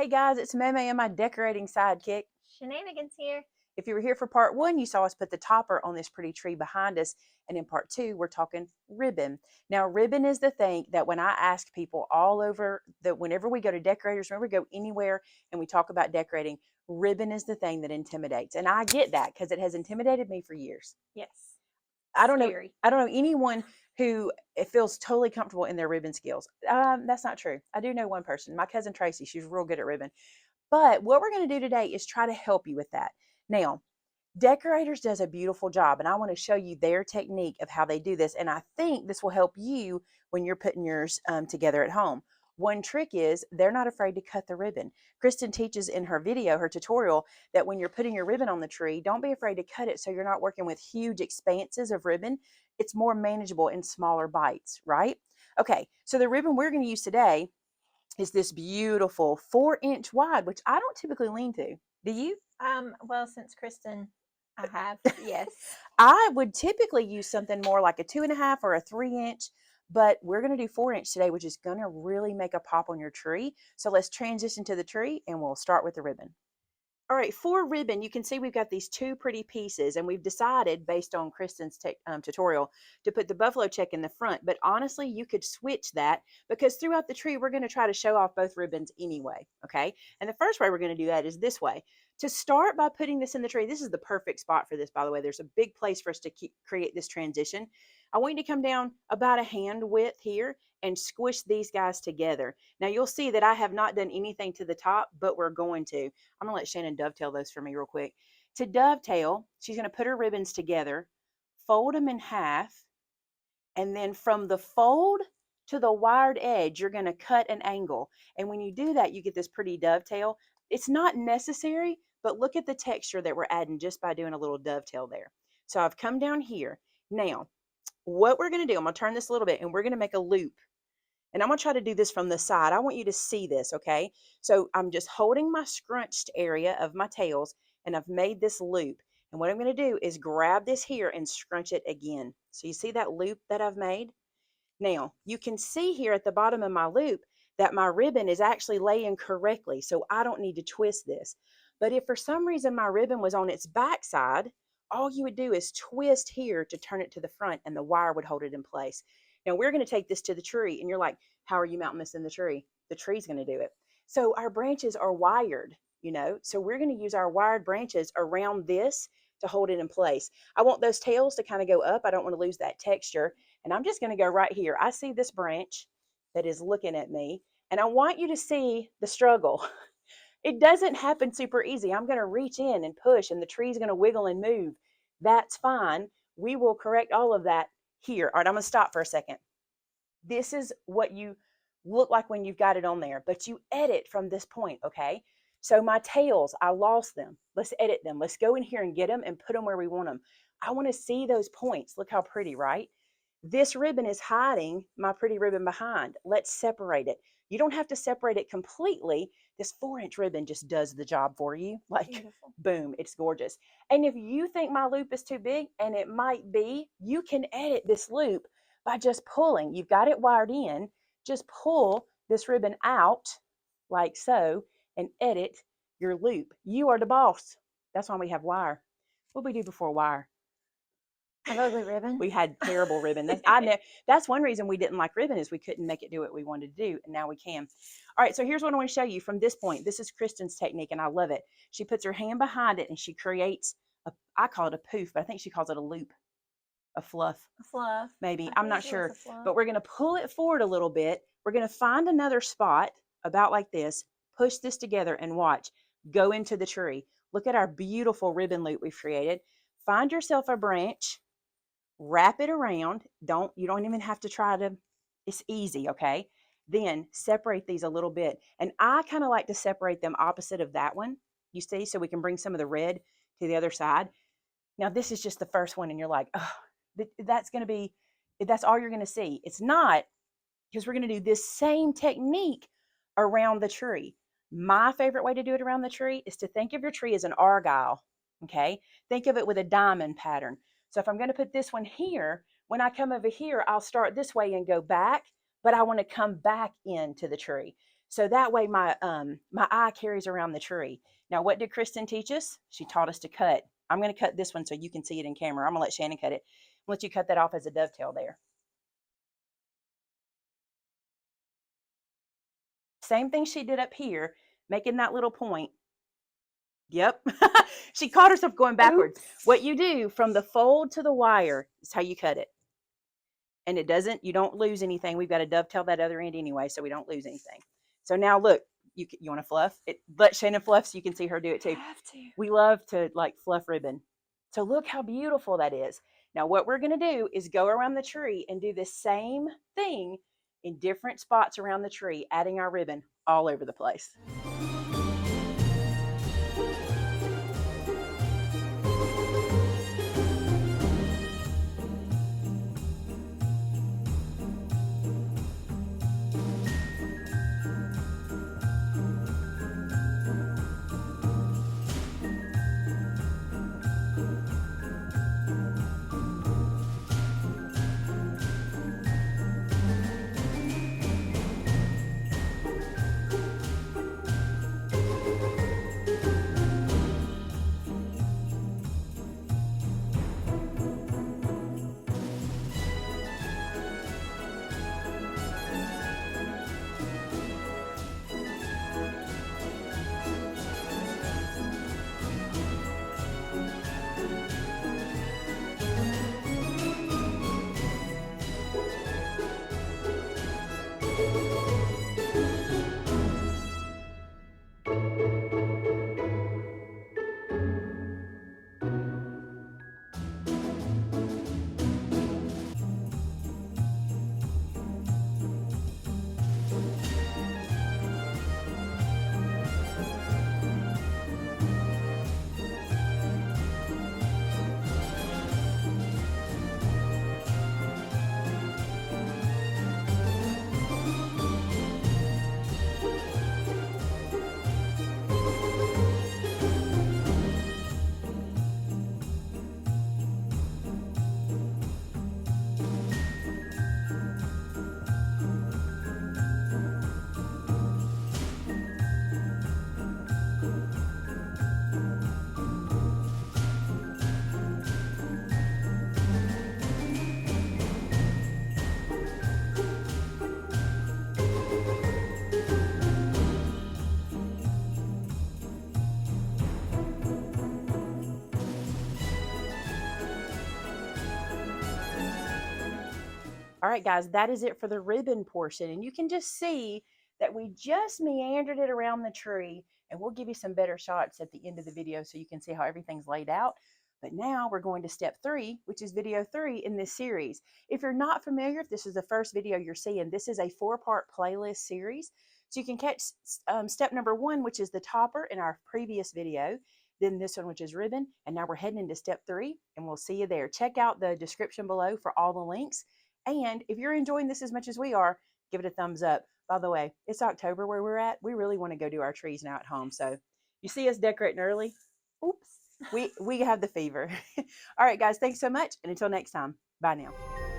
Hey guys, it's Maymay and my decorating sidekick. Shenanigans here. If you were here for part one, you saw us put the topper on this pretty tree behind us. And in part two, we're talking ribbon. Now, ribbon is the thing that when I ask people all over, that whenever we go to decorators, whenever we go anywhere and we talk about decorating, ribbon is the thing that intimidates. And I get that because it has intimidated me for years. Yes. I don't know. Scary. I don't know anyone who it feels totally comfortable in their ribbon skills. That's not true. I do know one person, my cousin Tracy. She's real good at ribbon. But what we're going to do today is try to help you with that. Now, Decorators does a beautiful job, and I want to show you their technique of how they do this. And I think this will help you when you're putting yours together at home. One trick is they're not afraid to cut the ribbon. Kristen teaches in her video, her tutorial, that when you're putting your ribbon on the tree, don't be afraid to cut it so you're not working with huge expanses of ribbon. It's more manageable in smaller bites, right? Okay, so the ribbon we're going to use today is this beautiful 4-inch wide, which I don't typically lean to. Do you? Well, since Kristen, I have, yes. I would typically use something more like a 2.5 or a 3-inch, but we're going to do 4-inch today, which is going to really make a pop on your tree. So let's transition to the tree and we'll start with the ribbon. All right, for ribbon, you can see we've got these two pretty pieces, and we've decided, based on Kristen's tutorial, to put the buffalo check in the front. But honestly, you could switch that because throughout the tree, we're going to try to show off both ribbons anyway, okay? And the first way we're going to do that is this way. To start by putting this in the tree, this is the perfect spot for this, by the way. There's a big place for us to create this transition. I want you to come down about a hand width here and squish these guys together. Now, you'll see that I have not done anything to the top, but we're going to. I'm going to let Shannon dovetail those for me real quick. To dovetail, she's going to put her ribbons together, fold them in half, and then from the fold to the wired edge, you're going to cut an angle. And when you do that, you get this pretty dovetail. It's not necessary, but look at the texture that we're adding just by doing a little dovetail there. So I've come down here. Now, what we're going to do, I'm going to turn this a little bit, and we're going to make a loop. And I'm going to try to do this from the side. I want you to see this, okay? So I'm just holding my scrunched area of my tails, and I've made this loop. And what I'm going to do is grab this here and scrunch it again. So you see that loop that I've made? Now, you can see here at the bottom of my loop that my ribbon is actually laying correctly, so I don't need to twist this. But if for some reason my ribbon was on its back side, all you would do is twist here to turn it to the front, and the wire would hold it in place. Now, we're going to take this to the tree, and you're like, how are you mounting this in the tree? The tree's going to do it. So our branches are wired, so we're going to use our wired branches around this to hold it in place. I want those tails to kind of go up. I don't want to lose that texture. And I'm just going to go right here. I see this branch that is looking at me, and I want you to see the struggle. It doesn't happen super easy. I'm going to reach in and push, and the tree's going to wiggle and move. That's fine. We will correct all of that here. All right, I'm going to stop for a second. This is what you look like when you've got it on there, but you edit from this point, okay? So my tails, I lost them. Let's edit them. Let's go in here and get them and put them where we want them. I want to see those points. Look how pretty, right? This ribbon is hiding my pretty ribbon behind. Let's separate it. You don't have to separate it completely. This 4-inch ribbon just does the job for you. Like, beautiful. Boom, it's gorgeous. And if you think my loop is too big, and it might be, you can edit this loop by just pulling. You've got it wired in. Just pull this ribbon out like so and edit your loop. You are the boss. That's why we have wire. What did we do before wire? Have ugly ribbon. We had terrible ribbon. That's one reason we didn't like ribbon, is we couldn't make it do what we wanted to do, and now we can. All right, so here's what I want to show you from this point. This is Kristen's technique, and I love it. She puts her hand behind it, and she creates I call it a poof, but I think she calls it a loop, a fluff. A fluff. Maybe. I'm not sure. But we're going to pull it forward a little bit. We're going to find another spot about like this, push this together, and watch. Go into the tree. Look at our beautiful ribbon loop we've created. Find yourself a branch. Wrap it around. You don't even have to try to, it's easy, okay? Then separate these a little bit. And I kind of like to separate them opposite of that one, you see, so we can bring some of the red to the other side. Now, this is just the first one, and you're like, oh, that's all you're going to see. It's not, because we're going to do this same technique around the tree. My favorite way to do it around the tree is to think of your tree as an argyle, okay? Think of it with a diamond pattern. So if I'm going to put this one here, when I come over here, I'll start this way and go back, but I want to come back into the tree. So that way my eye carries around the tree. Now, what did Kristen teach us? She taught us to cut. I'm going to cut this one so you can see it in camera. I'm going to let Shannon cut it. I'll let you cut that off as a dovetail there. Same thing she did up here, making that little point. Yep. She caught herself going backwards. Oops. What you do from the fold to the wire is how you cut it. And you don't lose anything. We've got to dovetail that other end anyway, so we don't lose anything. So now look, you want to fluff it? Let Shannon fluff so you can see her do it too. I have to. We love to like fluff ribbon. So look how beautiful that is. Now what we're going to do is go around the tree and do the same thing in different spots around the tree, adding our ribbon all over the place. All right, guys, that is it for the ribbon portion. And you can just see that we just meandered it around the tree, and we'll give you some better shots at the end of the video so you can see how everything's laid out. But now we're going to step 3, which is video 3 in this series. If you're not familiar, if this is the first video you're seeing, this is a 4-part playlist series. So you can catch step number 1, which is the topper in our previous video, then this one, which is ribbon, and now we're heading into step 3, and we'll see you there. Check out the description below for all the links. And if you're enjoying this as much as we are, give it a thumbs up. By the way, it's October where we're at. We really want to go do our trees now at home. So you see us decorating early. Oops, we have the fever. All right, guys, thanks so much. And until next time, bye now.